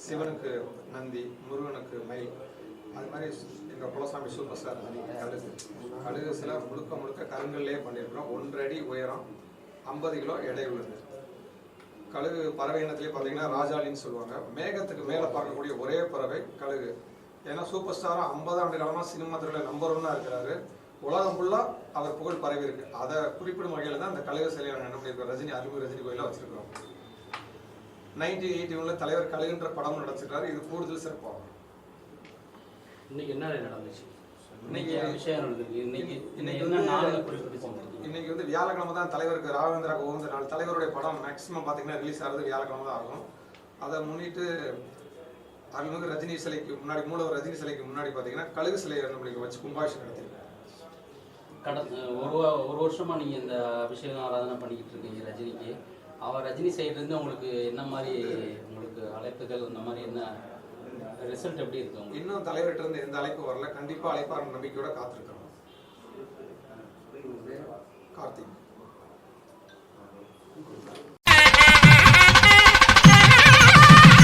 சிவனுக்கு நந்தி, முருகனுக்கு மயில், அது மாதிரி எங்கள் குலசாமி சூப்பர் ஸ்டார் கழுகு. கழுகு சில முழுக்க முழுக்க கருங்கல்லே பண்ணியிருக்கிறோம். 1 அடி உயரம், 50 கிலோ எடை உள்ளது. கழுகு பறவை இனத்திலே பார்த்தீங்கன்னா ராஜாளின்னு சொல்லுவாங்க. மேகத்துக்கு மேலே பார்க்கக்கூடிய ஒரே பறவை கழுகு. ஏன்னா சூப்பர் ஸ்டாராக 50 ஆண்டு காலமாக சினிமா துறையில் நம்பர் 1 இருக்கிறாரு. உலகம் ஃபுல்லாக அவர் புகழ் பரவி இருக்கு. அதை குறிப்பிடும் வகையில் தான் அந்த கழுகு சிலையை என்ன பண்ணியிருக்கோம், ரஜினி அருள்மிகு ரஜினி கோயிலில் வச்சிருக்கிறோம். 1981 தலைவர் கழுகுன்ற படம் நடிச்சிருக்காரு. இது கூடுதல் சிறப்பாகும். இன்னைக்கு என்ன நடந்துச்சு? இன்னைக்கு வந்து வியாழக்கிழமை தான் தலைவருக்கு ராகவேந்திரா கோவிந்த நாள். தலைவருடைய படம் மேக்சிமம் பார்த்தீங்கன்னா ரிலீஸ் ஆகிறது வியாழக்கிழமை தான் ஆகும். அதை முன்னிட்டு அருள்மிகு ரஜினி சிலைக்கு முன்னாடி, மூலவர் ரஜினி சிலைக்கு முன்னாடி பார்த்தீங்கன்னா கழுகு சிலையை நம்மளுக்கு வச்சு கும்பாபிஷேகம் நடத்திருக்காங்க. கடந்த ஒரு வருஷமா நீங்க இந்த அபிஷேகம் ஆராதனை பண்ணிக்கிட்டு இருக்கீங்க ரஜினிக்கு. அவர் ரஜினி சைட்லேருந்து உங்களுக்கு என்ன மாதிரி உங்களுக்கு அழைப்புகள், இந்த மாதிரி என்ன ரிசல்ட் எப்படி இருக்கு? இன்னும் தலைவர்கிட்ட இருந்து எந்த அழைப்பு வரல. கண்டிப்பாக அழைப்பார் நம்பிக்கையோட காத்திருக்கிறோம். கார்த்திக்.